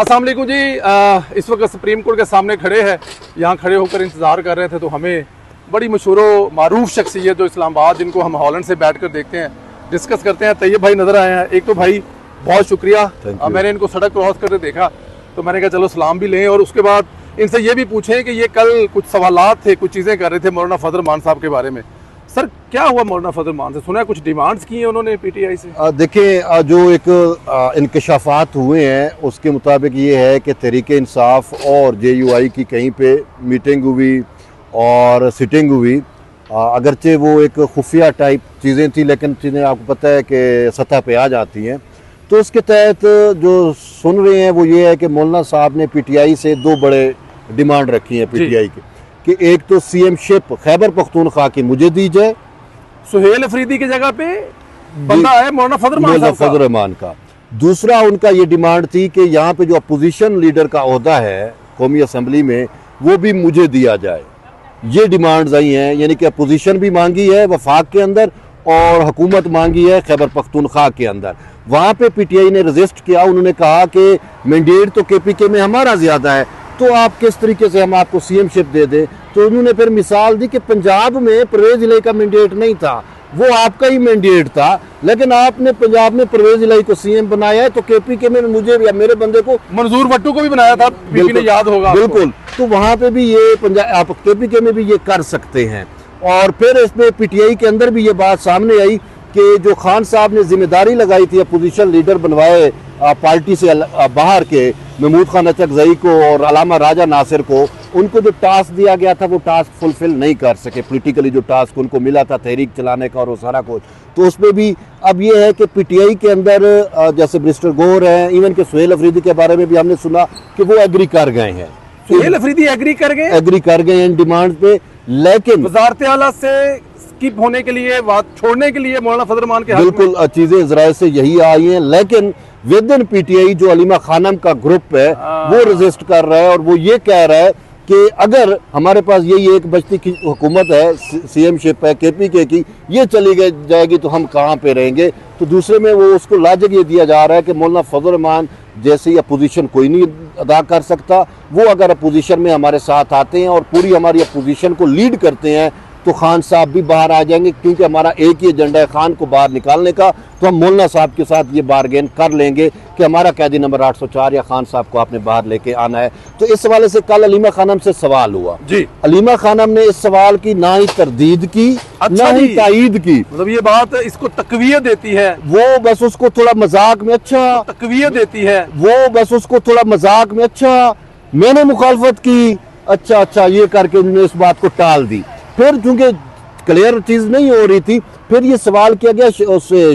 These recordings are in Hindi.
अस्सलाम वालेकुम जी। इस वक्त सुप्रीम कोर्ट के सामने खड़े हैं, यहाँ खड़े होकर इंतज़ार कर रहे थे तो हमें बड़ी मशहूर मारूफ शख्सियत जो इस्लामाबाद, जिनको हम हॉलैंड से बैठ कर देखते हैं, डिस्कस करते हैं, तैयब भाई नज़र आए हैं। एक तो भाई बहुत शुक्रिया, मैंने इनको सड़क क्रॉस करते देखा तो मैंने कहा चलो सलाम भी लें और उसके बाद इनसे ये भी पूछें कि ये कल कुछ सवालात थे, कुछ चीज़ें कर रहे थे मौलाना फजल रहमान साहब के बारे में। सर क्या हुआ मौलाना फजल रहमान से? सुना है कुछ डिमांड्स की हैं उन्होंने पीटीआई से। देखिए, जो एक इंकशाफात हुए हैं उसके मुताबिक ये है कि तहरीक इंसाफ और JUI की कहीं पे मीटिंग हुई और सिटिंग हुई। अगरचे वो एक खुफिया टाइप चीज़ें थी, लेकिन चीज़ें आपको पता है कि सतह पे आ जाती हैं। तो उसके तहत जो सुन रहे हैं वो ये है कि मौलाना साहब ने PTI से दो बड़े डिमांड रखी हैं PTI की, कि एक तो CM शिप खैबर पख्तूनख्वा की मुझे दी जाए, सुहेल अफरीदी की जगह पे बंदा है मौलाना फजल रहमान का। दूसरा उनका ये डिमांड थी कि यहाँ पे जो अपोजिशन लीडर का ओहदा है कौमी असम्बली में वो भी मुझे दिया जाए। ये डिमांड्स आई हैं, यानी कि अपोजिशन भी मांगी है वफाक के अंदर और हुकूमत मांगी है खैबर पख्तूनख्वा के अंदर। वहाँ पे PTI ने रजिस्ट किया, उन्होंने कहा कि मैंडेट तो KPK में हमारा ज़्यादा है, तो आप किस तरीके से हम आपको CM शिप दे दें। तो उन्होंने फिर मिसाल दी कि पंजाब में परवेज़ इलाही का मैंडेट नहीं था, वो आपका ही मैंडेट था, लेकिन आपने पंजाब में परवेज़ इलाही को CM बनाया है, तो KPK में मुझे या मेरे बंदे को मंजूर भट्टू को भी बनाया था, ने याद होगा बिल्कुल। तो वहाँ पे भी ये पंजाब आप KPK में भी ये कर सकते हैं। और फिर इसमें PTI के अंदर भी ये बात सामने आई कि जो खान साहब ने जिम्मेदारी लगाई थी अपोजिशन लीडर बनवाए पार्टी से बाहर के महमूद खान अचकजई को और अलामा राजा नासिर को, उनको जो टास्क दिया गया था वो टास्क फुलफिल नहीं कर सके। पॉलिटिकली जो टास्क उनको मिला था तहरीक चलाने का और वो सारा कुछ, तो उसमें भी अब ये है कि PTI के अंदर जैसे मिनिस्टर गौर हैं, इवन के सुहेल अफरीदी के बारे में भी हमने सुना कि वो एग्री कर गए हैं। सुहेल अफरीदी एग्री कर गए हैं इन डिमांड पे, लेकिन वजारत आला से स्किप होने के लिए, बात छोड़ने के लिए मौलाना फजल रहमान के बिल्कुल चीजें इजराइल से यही आई हैं। लेकिन विद इन PTI जो अलीमा खानम का ग्रुप है वो रजिस्ट कर रहा है और वो ये कह रहा है कि अगर हमारे पास यही एक बचती की हुकूमत है, CM शिप है KPK की, ये चली जाएगी तो हम कहाँ पे रहेंगे। तो दूसरे में वो उसको लॉजिक ये दिया जा रहा है कि मौलाना फजल रहमान जैसे अपोजिशन कोई नहीं अदा कर सकता, वो अगर अपोजिशन में हमारे साथ आते हैं और पूरी हमारी अपोजिशन को लीड करते हैं तो खान साहब भी बाहर आ जाएंगे, क्योंकि हमारा एक ही एजेंडा है खान को बाहर निकालने का। तो हम मौलाना साहब के साथ ये बारगेन कर लेंगे कि हमारा कैदी नंबर 804 या खान साहब को आपने बाहर लेके आना है। तो इस हवाले से कल अलीमा खानम से सवाल हुआ जी। अलीमा खानम ने इस सवाल की ना ही तरदीद की, ना ही तायीद की। मतलब ये बात इसको तकवीयत देती है, वो बस उसको थोड़ा मजाक में अच्छा तकवीयत देती है, वो बस उसको थोड़ा मजाक में अच्छा मैंने मुखालफत की, अच्छा ये करके उन्होंने इस बात को टाल दी। फिर चूंकि क्लियर चीज नहीं हो रही थी, फिर ये सवाल किया गया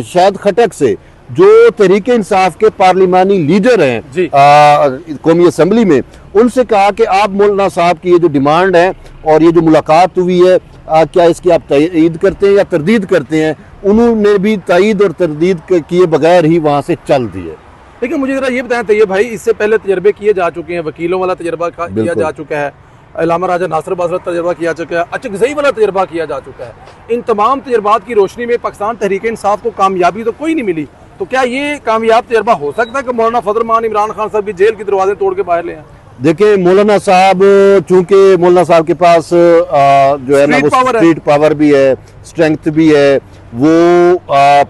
शायद खटक से, जो तहरीक इंसाफ के पार्लिमानी लीडर हैं कौमी असम्बली में, उनसे कहा कि आप मौलाना साहब की ये जो डिमांड है और ये जो मुलाकात हुई है, क्या इसकी आप तायीद करते हैं या तरदीद करते हैं? उन्होंने भी तायीद और तरदीद किए बगैर ही वहां से चल दिए। लेकिन मुझे जरा ये बताएं तैयब भाई, इससे पहले तजर्बे किए जा चुके हैं, वकीलों वाला तजर्बा किया जा चुका है, अलामा राजा नासिर बासरत तजर्बा किया चुका है, अचकजई वाला तजर्बा किया जा चुका है। इन तमाम तजर्बात की रोशनी में पाकिस्तान तहरीक इंसाफ को कामयाबी तो कोई नहीं मिली, तो क्या ये कामयाब तजर्बा हो सकता है कि मौलाना फजल रहमान, इमरान खान साहब भी जेल के दरवाजे तोड़ के बाहर ले आए? देखिए, मौलाना साहब, चूंकि मौलाना साहब के पास जो है ना वो स्ट्रीट पावर भी है, स्ट्रेंथ भी है, वो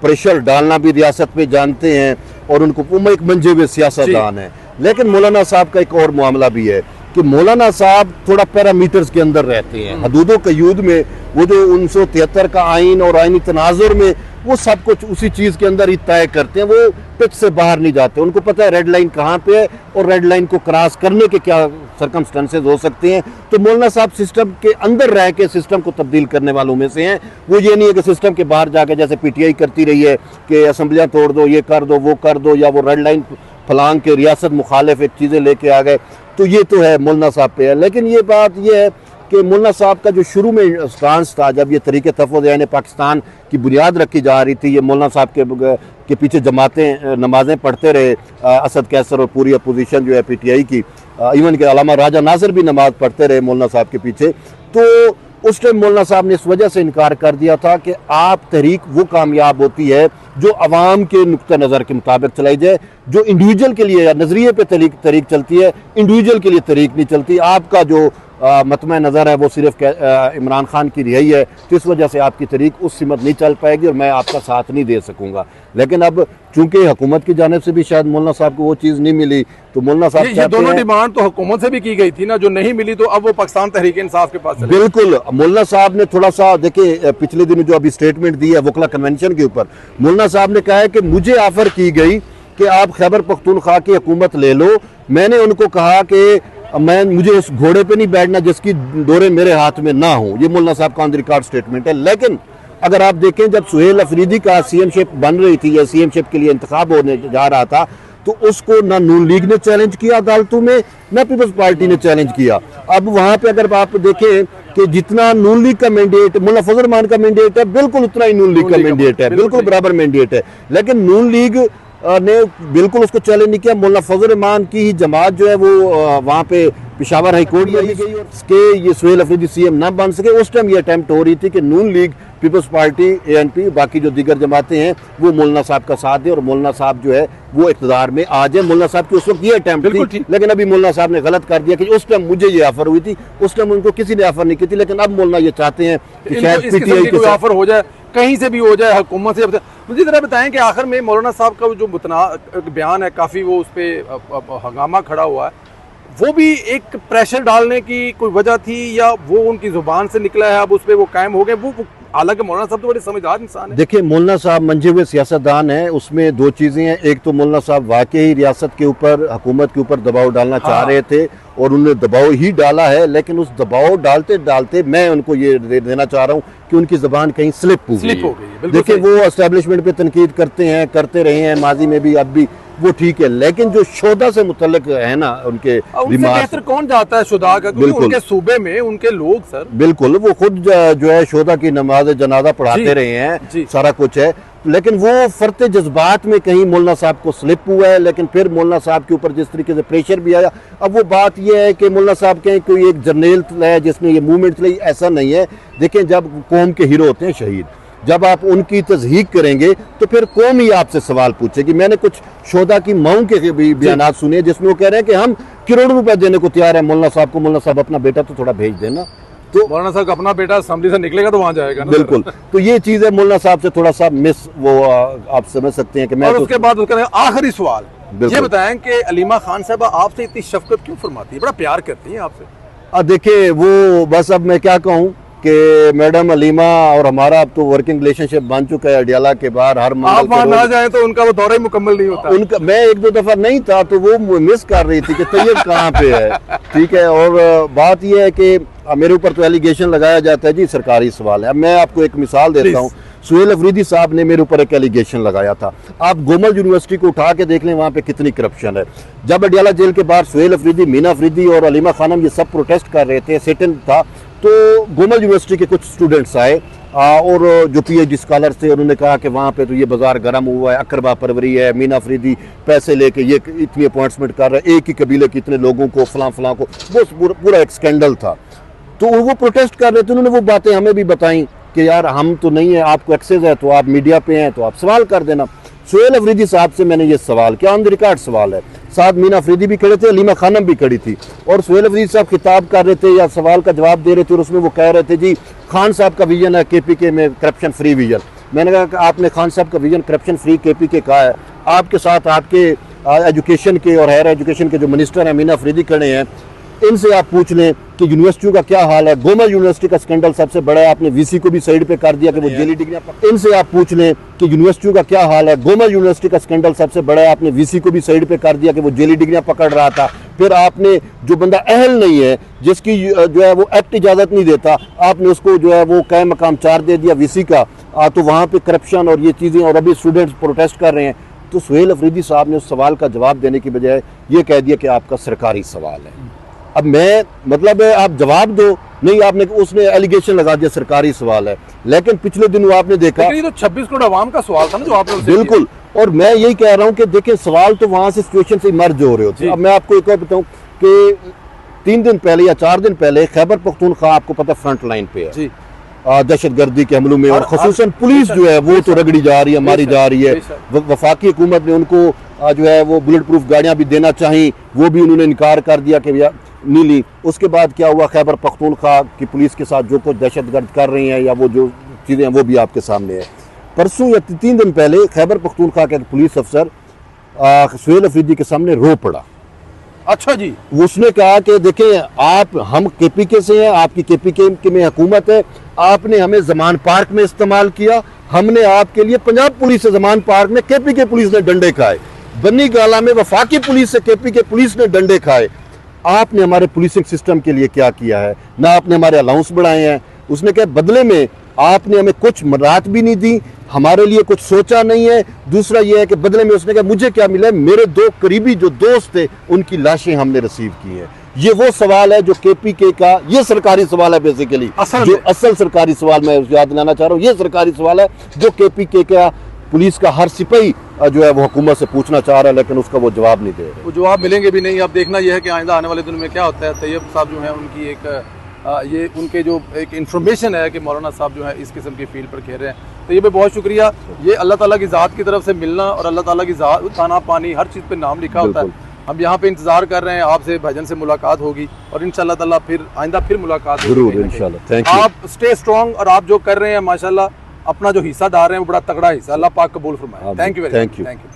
प्रेशर डालना भी रियासत में जानते हैं और उनको एक मंजे हुए सियासतदान है। लेकिन मौलाना साहब का एक और मामला भी है कि मौलाना साहब थोड़ा पैरामीटर्स के अंदर रहते हैं, हदूदों कयूद में। वो जो 1973 का आइन और आइनी तनाजुर में वो सब कुछ उसी चीज के अंदर ही तय करते हैं, वो पिच से बाहर नहीं जाते। उनको पता है रेड लाइन कहाँ पे है और रेड लाइन को क्रॉस करने के क्या सर्कमस्टेंसेस हो सकते हैं। तो मौलाना साहब सिस्टम के अंदर रह के सिस्टम को तब्दील करने वालों में से हैं। वो ये नहीं है कि सिस्टम के बाहर जाके जैसे PTI करती रही है कि असम्बलियाँ तोड़ दो, ये कर दो, वो कर दो, या वो रेड लाइन फलांग के रियासत मुखालिफ एक चीज़ें लेके आ गए। तो ये तो है मौलाना साहब पे है। लेकिन ये बात ये है कि मौलाना साहब का जो शुरू में स्टांस था, जब ये तरीके तहफ़्फ़ुज़ यानी पाकिस्तान की बुनियाद रखी जा रही थी, ये मौलाना साहब के पीछे जमातें नमाजें पढ़ते रहे, असद कैसर और पूरी अपोजिशन जो है PTI की, इवन के अलामा राजा नासिर भी नमाज पढ़ते रहे मौलाना साहब के पीछे। तो उस टाइम मौलाना साहब ने इस वजह से इनकार कर दिया था कि आप तहरीक वो कामयाब होती है जो अवाम के नुक्ता नज़र के मुताबिक चलाई जाए, जो इंडिविजुअल के लिए या नज़रिए पे तहरीक चलती है, इंडिविजुअल के लिए तहरीक नहीं चलती। आपका जो मतमा नज़र है वो सिर्फ इमरान खान की रिहाई है, तो इस वजह से आपकी तहरीक उस सिमत नहीं चल पाएगी और मैं आपका साथ नहीं दे सकूंगा। लेकिन अब चूंकि हुकूमत की जानिब से भी शायद मौलाना साहब को वो चीज़ नहीं मिली, तो मौलाना साहब ये दोनों डिमांड तो हुकूमत से भी की गई थी ना, जो नहीं मिली तो अब वो पाकिस्तान तहरीक इंसाफ के पास। बिल्कुल, मौलाना साहब ने थोड़ा सा देखिए, पिछले दिन जो अभी स्टेटमेंट दी है वकला कन्वेंशन के ऊपर, मौलाना साहब ने कहा है कि मुझे ऑफर की गई कि आप खैबर पख्तूनख्वा की हुकूमत ले लो। मैंने उनको कहा कि मुझे उस घोड़े पे नहीं बैठना जिसकी डोरे मेरे हाथ में ना हो। ये मौलाना साहब का ऑन द रिकॉर्ड स्टेटमेंट है। लेकिन अगर आप देखें, जब सुहेल अफरीदी का सीएमशिप बन रही थी या सीएमशिप के लिए इंतखाब होने जा रहा था, तो उसको ना नून लीग ने चैलेंज किया अदालतों में, ना पीपल्स पार्टी ने चैलेंज किया। अब वहां पे अगर आप देखें कि जितना नून लीग का मैंडेट मुल्ला फजल रहमान का मैंडेट है, बिल्कुल उतना ही नून लीग का मैंडेट है, बिल्कुल बराबर मैंडेट है। लेकिन नून लीग ने बिल्कुल उसको चैलेंज नहीं किया। मुल्ला फजल रहमान की ही जमात जो है वो वहाँ पे पेशावर हाई कोर्ट में गई और इसके ये सुहेल अफरीदी सीएम ना बन सके। उस टाइम ये अटेम्प्ट हो रही थी कि नून लीग, पीपल्स पार्टी, एएनपी, बाकी जो दीगर जमातें हैं वो मौलाना साहब का साथ दें और मौलाना साहब जो है वो इक़्तिदार में आ जाए। मौलाना साहब की उस वक्त ये अटेम्प्ट थी, लेकिन अभी मौलाना साहब ने गलत कर दिया कि उस टाइम मुझे ये ऑफर हुई थी, उस टाइम उनको किसी ने ऑफर नहीं की थी। लेकिन अब मौलाना ये चाहते हैं कि शायद पीटीआई के साथ ऑफर हो जाए, कहीं से भी हो जाए, हुकूमत से। मुझे जरा बताएं कि आखिर में मौलाना साहब का जो बयान है, काफ़ी वो उस पर हंगामा खड़ा हुआ है, वो भी एक प्रेशर डालने की कोई वजह थी या वो उनकी जुबान से निकला है, अब उस पर वो कायम हो गए? वो हालांकि मौलाना साहब तो बड़े समझदार इंसान है। देखिए, मौलाना साहब मंजे हुए सियासतदान हैं, उसमें दो चीज़ें हैं। एक तो मौलाना साहब वाकई रियासत के ऊपर, हुकूमत के ऊपर दबाव डालना चाह रहे थे और उन्होंने दबाव ही डाला है। लेकिन उस दबाव डालते डालते मैं उनको ये देना चाह रहा हूँ कि उनकी ज़बान कहीं स्लिप हो गई है। देखिए, वो एस्टेब्लिशमेंट पे तनकीद करते हैं, करते रहे हैं माजी में भी, अब भी, वो ठीक है। लेकिन जो शोधा से मुतल्लिक है ना उनके बेहतर कौन जाता है शुदा का, क्योंकि उनके सूबे में उनके लोग सर बिल्कुल वो खुद जो है शोधा की नमाज जनाजा पढ़ाते रहे हैं, सारा कुछ है। लेकिन वो फरते जज्बात में कहीं मौलाना साहब को स्लिप हुआ है। लेकिन फिर मौलाना साहब के ऊपर जिस तरीके से प्रेशर भी आया, अब वो बात ये है कि मौलाना साहब कहें कोई एक जर्नल है जिसने ये मूवमेंट चलाई, ऐसा नहीं है। देखें, जब कौम के हीरो होते हैं शहीद, जब आप उनकी तज़हीक करेंगे तो फिर कौम ही आपसे सवाल पूछेगी। मैंने कुछ शोधा की माओं के भी बयान सुने जिसमें वो कह रहे हैं कि हम करोड़ों रुपए देने को तैयार है मौलाना साहब को, मौलाना साहब अपना बेटा तो थोड़ा भेज देना। तो मौलाना साहब अपना बेटा असेंबली से निकलेगा तो वहां जाएगा ना। बिल्कुल, तो ये चीज़ है मौलाना साहब से थोड़ा सा मिस, वो आप समझ सकते हैं कि मैं। और उसके बाद उसका आखिरी सवाल ये बताएं कि अलीमा खान साहब आपसे इतनी शफकत क्यों फरमाती है, बड़ा प्यार करती है आपसे? देखिए, वो बस अब मैं क्या कहूँ कि मैडम अलीमा और हमारा अब तो वर्किंग रिलेशनशिप बन चुका है अडियाला के बाहर। हर आप वहां ना जाए तो उनका वो दौरा ही मुकम्मल नहीं होता। उनका मैं एक दो दफा नहीं था तो वो मिस कर रही थी कि तैयब कहाँ पे है, ठीक है। और बात यह है कि मेरे ऊपर तो एलिगेशन लगाया जाता है जी, सरकारी सवाल है। अब मैं आपको एक मिसाल देता हूँ। सुहेल अफरीदी साहब ने मेरे ऊपर एक एलिगेशन लगाया था। आप गोमल यूनिवर्सिटी को उठा के देख लें, वहाँ पे कितनी करप्शन है। जब अडियाला जेल के बाहर सुहेल अफरीदी, मीना अफरीदी और अलीमा खानम ये सब प्रोटेस्ट कर रहे थे, सिटिंग था, तो गोमल यूनिवर्सिटी के कुछ स्टूडेंट्स आए और जो पीएचडी स्कॉलर्स थे, उन्होंने कहा कि वहाँ पे तो ये बाजार गर्म हुआ है, अकरबा परवरी है, मीना अफरीदी पैसे लेके ये इतनी अपॉइंटमेंट कर रहे हैं, एक ही कबीले के इतने लोगों को, फलां फलां को, वो पूरा एक स्कैंडल था। तो वो प्रोटेस्ट कर रहे थे, उन्होंने वो बातें हमें भी बताई कि यार हम तो नहीं है, आपको एक्सेस है तो आप मीडिया पे हैं तो आप सवाल कर देना। सुहेल अफरीदी साहब से मैंने ये सवाल किया, ऑन द रिकॉर्ड सवाल है, साथ मीना अफरीदी भी खड़े थे, अलीमा खानम भी खड़ी थी, और सुहेल अफरीदी साहब खिताब कर रहे थे या सवाल का जवाब दे रहे थे और उसमें वो कह रहे थे जी खान साहब का विजन है केपीके में करप्शन फ्री विजन। मैंने कहा कि आपने खान साहब का विजन करप्शन फ्री केपीके कहा है, आपके साथ आपके एजुकेशन के और हायर एजुकेशन के जो मिनिस्टर हैं मीना अफरीदी खड़े हैं, इनसे आप पूछ लें कि यूनिवर्सिटियों का क्या हाल है। गोमल यूनिवर्सिटी का स्कैंडल सबसे बड़ा है, आपने वीसी को भी साइड पे कर दिया कि वो जेली डिग्रियां। इनसे आप पूछ लें कि यूनिवर्सिटियों का क्या हाल है। गोमल यूनिवर्सिटी का स्कैंडल सबसे बड़ा है, आपने वीसी को भी साइड पे कर दिया कि वो जेली डिग्रियां पकड़ रहा था। फिर आपने जो बंदा अहल नहीं है, जिसकी जो है वो एक्ट इजाजत नहीं देता, आपने उसको जो है वो कायम मकाम 4 दे दिया वीसी का। तो वहाँ पे करप्शन और ये चीज़ें, और अभी स्टूडेंट्स प्रोटेस्ट कर रहे हैं। तो सुहेल अफरीदी साहब ने उस सवाल का जवाब देने की बजाय ये कह दिया कि आपका सरकारी सवाल है। अब मैं मतलब है आप जवाब दो, नहीं आपने, उसने एलिगेशन लगा दिया सरकारी सवाल है। लेकिन पिछले दिनों आपने देखा ये तो 26 करोड़ आवाम का सवाल था ना जो आपने बिल्कुल, और मैं यही कह रहा हूं कि देखिए सवाल तो वहां से सिचुएशन से मर्ज हो रहे होते हैं। अब मैं आपको एक और बताऊं कि 3 दिन पहले या 4 दिन पहले खैबर पख्तूनख्वा आपको पता फ्रंट लाइन पे है जी, दहशतगर्दी के हमलों में, और खसूसन पुलिस जो है वो तो रगड़ी जा रही है, मारी जा रही है। वफाकी हुकूमत ने उनको जो है वो बुलेट प्रूफ गाड़ियां भी देना चाहिए, वो भी उन्होंने इनकार कर दिया कि भैया नहीं ली। उसके बाद क्या हुआ, खैबर पख्तूनख्वा की पुलिस के साथ जो कुछ दहशतगर्द कर रही हैं या वो जो चीज़ें हैं वो भी आपके सामने है। परसों या 3 दिन पहले खैबर पख्तूनख्वा का एक पुलिस अफसर सुहेल अफरीदी के सामने रो पड़ा। अच्छा जी, उसने कहा कि देखें आप, हम केपीके से हैं, आपकी केपीके में हुकूमत है, आपने हमें जमान पार्क में इस्तेमाल किया, हमने आपके लिए पंजाब पुलिस से जमान पार्क में केपीके पुलिस ने डंडे खाए, बन्नी गाला में वफाकी पुलिस से केपीके पुलिस ने डंडे खाए। आपने हमारे पुलिसिंग सिस्टम के लिए क्या किया है? ना आपने हमारे अलाउंस बढ़ाए हैं। उसने कहा बदले में आपने हमें कुछ राहत भी नहीं दी, हमारे लिए कुछ सोचा नहीं है। दूसरा यह है कि बदले में उसने कहा मुझे क्या मिला है, मेरे 2 करीबी जो दोस्त थे उनकी लाशें हमने रिसीव की हैं। ये वो सवाल है जो केपीके का, ये सरकारी सवाल है बेसिकली, जो असल सरकारी सवाल मैं याद दिलाना चाह रहा हूँ, ये सरकारी सवाल है जो केपीके का पुलिस का हर सिपाही जो है वो हुकूमत से पूछना चाह रहा है, लेकिन उसका वो जवाब नहीं दे रहे। वो जवाब मिलेंगे भी नहीं। अब देखना यह है कि आइंदा आने वाले दिनों में क्या होता है। तैयब साहब जो है उनकी एक ये उनके जो एक इन्फॉर्मेशन है कि मौलाना साहब जो है इस किस्म की फील्ड पर खेल रहे हैं। तो ये भी बहुत शुक्रिया। ये अल्लाह ताला की ज़ात की तरफ से मिलना और अल्लाह ताला की ज़ात, खाना पानी, हर चीज़ पे नाम लिखा होता है। हम यहाँ पे इंतजार कर रहे हैं, आपसे भाईजान से मुलाकात होगी और इंशाल्लाह ताला फिर आइंदा फिर मुलाकात होगी जरूर इंशाल्लाह। Thank you. आप स्टे स्ट्रॉन्ग और आप जो कर रहे हैं माशाल्लाह अपना जो हिस्सा डाल रहे हैं वो बड़ा तगड़ा हिस्सा, अल्लाह पाक कबूल फरमाए। Thank you very much. Thank you.